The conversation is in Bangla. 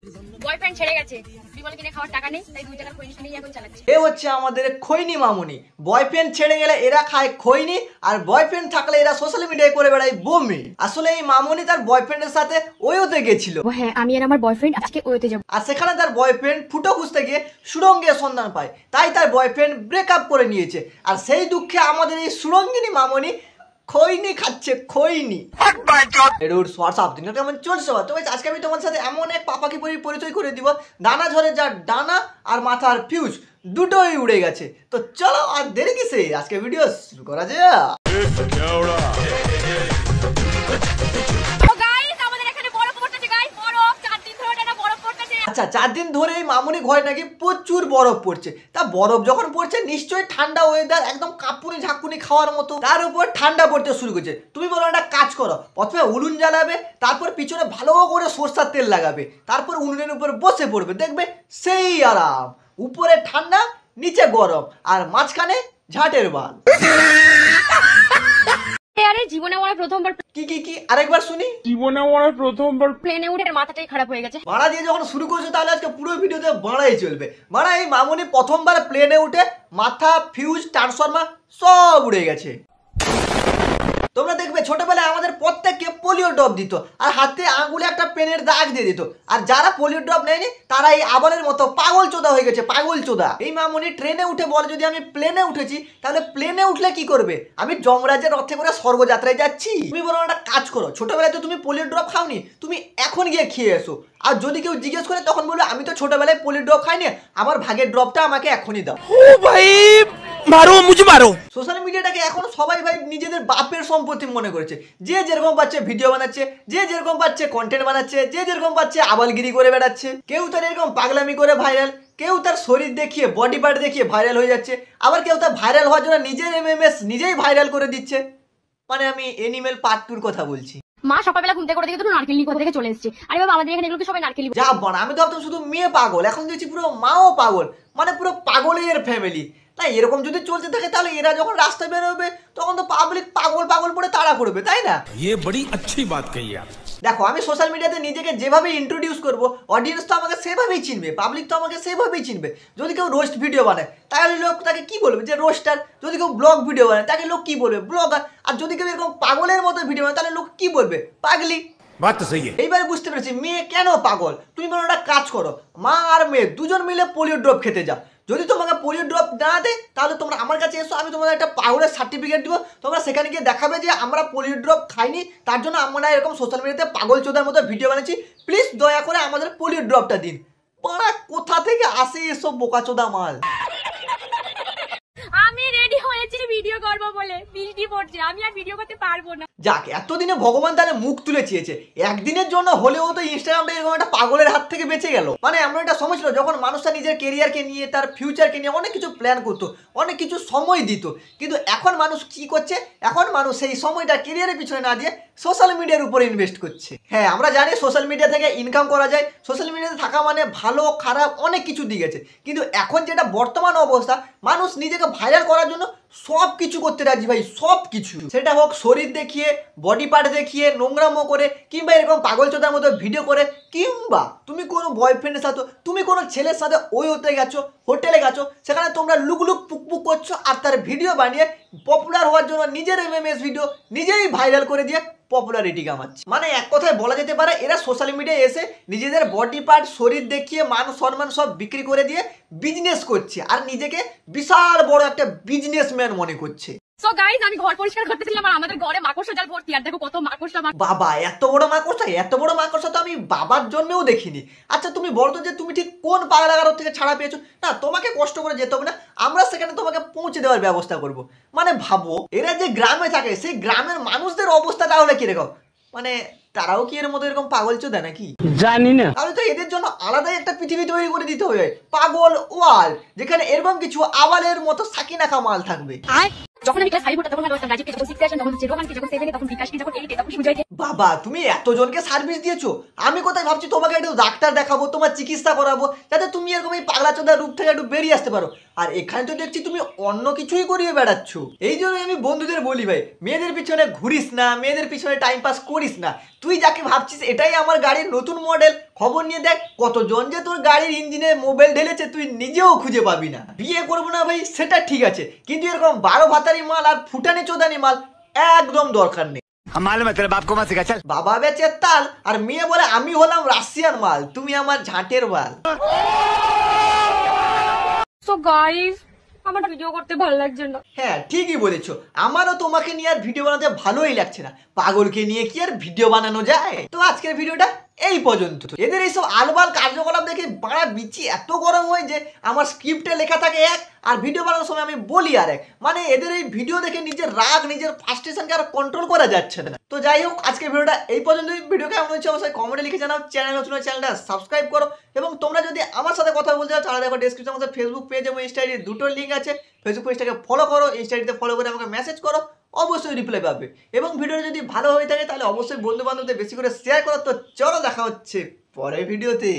বয়ফ্রেন্ড ছেড়ে গেছে, তুই বলে কিনে খাওয়ার টাকা নেই, তাই 2 টাকার খৈনি কিনে এখন চালাচ্ছে। এ হচ্ছে আমাদের খৈনি মামুনি। বয়ফ্রেন্ড ছেড়ে গেলে এরা খায় খৈনি, আর বয়ফ্রেন্ড থাকলে এরা সোশ্যাল মিডিয়ায় করে বেড়ায় বমি। আসলে এই মামুনি তার বয়ফ্রেন্ডের সাথে ওয়োতে গেছিল। ও হ্যাঁ, আমি আর আমার বয়ফ্রেন্ড আজকে ওয়োতে যাব। আর সেখানে তার বয়ফ্রেন্ড ফুটো খুঁজতে গিয়ে সুরঙ্গের সন্ধান পায়, তাই তার বয়ফ্রেন্ড ব্রেকআপ করে নিয়েছে। আর সেই দুঃখে আমাদের এই সুরঙ্গিনী মামুনি খৈনি খাচ্ছে, খৈনি। কেমন চলছে? তবে আজকে আমি তোমার সাথে এমন এক পাপাকে পরিচয় করে দিব, ডানা ঝরে যার ডানা আর মাথার ফিউজ দুটোই উড়ে গেছে। তো চলো আর দেরি কিসে, আজকে ভিডিও শুরু করা যাক। আচ্ছা, 4 দিন ধরে এই মামুনি ঘরে নাকি প্রচুর বরফ পড়ছে। তা বরফ যখন পড়ছে নিশ্চয়ই ঠান্ডা ওয়েদার, একদম কাঁপুনি ঝাঁকুনি খাওয়ার মতো। তার উপর ঠান্ডা পড়তে শুরু করছে। তুমি বলো একটা কাজ করো, প্রথমে উনুন জ্বালাবে, তারপর পিছনে ভালো করে সরষার তেল লাগাবে, তারপর উনুনের উপর বসে পড়বে, দেখবে সেই আরাম। উপরে ঠান্ডা, নিচে গরম, আর মাঝখানে ঝাঁটের বাল। আরে জীবনে আমার প্রথমবার কি আরেকবার শুনি। জীবনে আমার প্রথমবার প্লেনে উঠে মাথাটাই খারাপ হয়ে গেছে। বাড়া দিয়ে যখন শুরু করছো তাহলে আজকে পুরো ভিডিওতে বাড়াই চলবে। বাড়া এই মামুনি প্রথমবার প্লেনে উঠে মাথা, ফিউজ, ট্রান্সফরমার সব উড়ে গেছে। তোমরা দেখবে ছোটবেলায় আমাদের প্রত্যেককে পোলিও ড্রপ দিত, আর হাতে আঙুলে একটা পেনের দাগ দিয়ে দিত। আর যারা পোলিও ড্রপ নেয়নি তারা এই আবালের মতো পাগল চোদা হয়ে গেছে, পাগল চোদা। এই মামুনি ট্রেনে উঠে বলে, যদি আমি প্লেনে উঠেছি তাহলে প্লেনে উঠলে কি করবে? আমি যমরাজের রথে করে স্বর্গযাত্রায় যাচ্ছি। তুমি বলো একটা কাজ করো, ছোটবেলায় তো তুমি পোলিও ড্রপ খাওনি, তুমি এখন গিয়ে খেয়ে এসো। আর যদি কেউ জিজ্ঞেস করে তখন বলবে, আমি তো ছোটবেলায় পোলিও ড্রপ খাইনি, আমার ভাগের ড্রপটা আমাকে এখনই দাও। ও ভাই মারো, মুঝে মারো। সোশ্যাল মিডিয়াটাকে এখন সবাই ভাই নিজেদের বাপের সম্পত্তি মনে করেছে। যে যেরকম পাচ্ছে ভিডিও বানাচ্ছে, যে যেরকম পাচ্ছে কন্টেন্ট বানাচ্ছে, যে যেরকম পাচ্ছে আবালগিরি করে বেড়াচ্ছে। কেউ তার এরকম পাগলামি করে ভাইরাল, কেউ তার শরীর দেখিয়ে, বডি পার্ট দেখিয়ে ভাইরাল হয়ে যাচ্ছে, আবার কেউ তার ভাইরাল হওয়ার জন্য নিজের MMS নিজেই ভাইরাল করে দিচ্ছে। মানে আমি এনিমেল পার্ট 2 কথা বলছি। মা সকালবেলা ঘুম থেকে করে দেখে তো নারকেল কোথা থেকে চলে এসেছে। আরে বাবা, আমাদের এখানে এগুলো সবাই নারকেল। যা বানা, আমি তো ভাবতাম শুধু মেয়ে পাগল, এখন দেখছি পুরো মাও পাগল, মানে পুরো পাগলের ফ্যামিলি। না এরকম যদি চলতে থাকে তাহলে এরা যখন রাস্তায় বেরোবে তখন তো পাবলিক পাগল পাগল পড়ে তাড়া করবে, তাই না? ये बड़ी अच्छी बात कही आप। দেখো, আমি সোশ্যাল মিডিয়াতে নিজেকে যেভাবে ইন্ট্রোডিউস করব, অডিয়েন্স তো আমাকে সেভাবেই চিনবে, পাবলিক তো আমাকে সেভাবেই চিনবে। যদি কেউ রোস্ট ভিডিও বানায় তাহলে লোক তাকে কি বলবে? যে রোস্টার। যদি কেউ ব্লগ ভিডিও বানায় তাকে লোক কি বলবে? ব্লগার। আর যদি কেউ এরকম পাগলের মতো ভিডিও বানায় তাহলে লোক কি বলবে? পাগলি। बात तो सही है। এইবারে বুঝতে পেরেছি মেয়ে কেন পাগল। তুমি বলো একটা কাজ করো, মা আর মেয়ে দুজন মিলে পোলিও ড্রপ খেতে যাও। যদি তোমাকে পোলিও ড্রপ না দেয় তাহলে তোমরা আমার কাছে এসো, আমি তোমাদের একটা পাগলের সার্টিফিকেট দিব। তোমরা সেখানে গিয়ে দেখাবে যে আমরা পোলিও ড্রপ খাইনি, তার জন্য আমরা এরকম সোশ্যাল মিডিয়াতে পাগল চোদার মতো ভিডিও বানাচ্ছি। প্লিজ দয়া করে আমাদের পোলিও ড্রপটা দিন। পাড়া কোথা থেকে আসে এসব বোকাচোদা মাল? আমি রেডি হয়েছি ভিডিও করব বলে, বৃষ্টি পড়ছে, আমি আর ভিডিও করতে পারবো না। যাক, এতদিনে ভগবান তাহলে মুখ তুলে চেয়েছে। একদিনের জন্য হলেও তো ইনস্টাগ্রামটা এরকম একটা পাগলের হাত থেকে বেঁচে গেল। মানে এমন একটা সময় ছিল যখন মানুষটা নিজের কেরিয়ারকে নিয়ে, তার ফিউচারকে নিয়ে অনেক কিছু প্ল্যান করতো, অনেক কিছু সময় দিত। কিন্তু এখন মানুষ কি করছে? এখন মানুষ সেই সময়টা কেরিয়ারের পিছনে না দিয়ে সোশ্যাল মিডিয়ার উপরে ইনভেস্ট করছে। হ্যাঁ, আমরা জানি সোশ্যাল মিডিয়া থেকে ইনকাম করা যায়, সোশ্যাল মিডিয়াতে থাকা মানে ভালো খারাপ অনেক কিছু দিক আছে। কিন্তু এখন যেটা বর্তমান অবস্থা, মানুষ নিজেকে ভাইরাল করার জন্য সব কিছু করতে রাজি ভাই, সব কিছু। সেটা হোক শরীর দেখিয়ে, বডি পার্ট দেখিয়ে, নোংরামো করে, কিংবা এরকম পাগল চোদার মতো ভিডিও করে, কিংবা তুমি কোনো বয়ফ্রেন্ডের সাথে, তুমি কোনো ছেলের সাথে ওই হতে গেছো, হোটেলে গেছো, সেখানে তোমরা লুকলুক পুকপুক করছো, আর তার ভিডিও বানিয়ে পপুলার হওয়ার জন্য নিজের MMS ভিডিও নিজেই ভাইরাল করে দিয়ে পপুলারিটি কামাচ্ছে। মানে এক কথায় বলা যেতে পারে এরা সোশ্যাল মিডিয়ায় এসে নিজেদের বডি পার্ট, শরীর দেখিয়ে, মান সম্মান সব বিক্রি করে দিয়ে বিজনেস করছে, আর নিজেকে বিশাল বড় একটা বিজনেসম্যান মনে করছে। সো গাইস, আমি ঘর পরিষ্কার করতেছিলাম আর আমাদের ঘরে মাকড়সা জাল ভর্তি। আর দেখো কত মাকড়সা। বাবা, এত বড় মাকড়সা! এত বড় মাকড়সা তো আমি বাবার জন্মেও দেখিনি। আচ্ছা তুমি বলতো যে তুমি ঠিক কোন পাগলাগারদ থেকে ছাড়া পেয়েছো? না, তোমাকে কষ্ট করে যেতে হবে না, আমরা সেখানে তোমাকে পৌঁছে দেওয়ার ব্যবস্থা করব। মানে ভাবো, এরা যে গ্রামে থাকে সেই গ্রামের মানুষদের অবস্থা তাহলে কিরকম? মানে তারাও কি এর মতো এরকম পাগল চোদা নাকি? জানি না। তাহলে তো এদের জন্য আলাদাই একটা পৃথিবী তৈরি করে দিতে হবে, পাগল ওয়াল, যেখানে এরকম কিছু আবালের মতো সাকিনাখা মাল থাকবে। যখন আমি ক্লাস 5 পড়তাম তখন রাজীব যখন 6 আসেন, তখন রোহানকে যখন 7 তখন বিকাশকে যখন 8 তখন সুজয়কে। বাবা, তুমি এতজনকে সার্ভিস দিয়েছো। আমি কোথায় ভাবছি তোমাকে একটু ডাক্তার দেখাবো, তোমার চিকিৎসা করাবো, যাতে তুমি এরকম এই পাগলা চোদার রূপ থেকে একটু বেরিয়ে আসতে পারো। আর এখানে তো দেখছি তুমি অন্য কিছুই করিয়ে বেড়াচ্ছ। এই জন্যই আমি বন্ধুদের বলি ভাই, মেয়েদের পিছনে ঘুরিস না, মেয়েদের পিছনে টাইম পাস করিস না। তুই যাকে ভাবছিস এটাই আমার গাড়ির নতুন মডেল, খবর নিয়ে দেখ কতজন যে তোর গাড়ির ইঞ্জিনে মোবাইল ঢেলেছে তুই নিজেও খুঁজে পাবি না। বিয়ে করবো না ভাই সেটা ঠিক আছে, কিন্তু এরকম 12 ভাতারি মাল আর ফুটানি চোদানি মাল একদম দরকার নেই। বাবা বেচে তাল আর মেয়ে বলে আমি হলাম রাশিয়ান মাল, তুমি আমার ঝাঁটের বাল। সো গাইস, আমার ভিডিও করতে ভালো লাগছে না। হ্যাঁ ঠিকই বলেছো, আমারও তোমাকে নিয়ে আর ভিডিও বানাতে ভালোই লাগছে না। পাগলকে নিয়ে কি আর ভিডিও বানানো যায়? তো আজকের ভিডিওটা এই পর্যন্ত। এদের এইসব আলবাল কার্যকলাপ দেখে বাড়া বিচি এত গরম হয় যে আমার স্ক্রিপ্টে লেখা থাকে এক আর ভিডিও বানানোর সময় আমি বলি আর এক। মানে এদের এই ভিডিও দেখে নিজের রাগ নিজের ফ্রাস্ট্রেশনকে আর কন্ট্রোল করা যাচ্ছে না। তো যাই হোক, আজকের ভিডিওটা এই পর্যন্তই। ভিডিও কেমন হচ্ছে অবশ্যই কমেন্টে লিখে জানাও। চ্যানেল নতুন হলে চ্যানেলটা সাবস্ক্রাইব করো এবং তোমরা যদি আমার সাথে কথা বলতে চাও তাহলে দেখো ডেসক্রিপশনে আমাদের ফেসবুক পেজ এবং ইনস্টা আইডি দুটো লিঙ্ক আছে। ফেসবুক পেজটাকে ফলো করো, ইনস্টা আইডিতে ফলো করে আমাকে মেসেজ করো, অবশ্যই রিপ্লাই পাবে। এবং ভিডিওটা যদি ভালো হয়ে থাকে তাহলে অবশ্যই বন্ধু বান্ধবদের বেশি করে শেয়ার করো। তো চলো দেখা হচ্ছে পরের ভিডিওতে।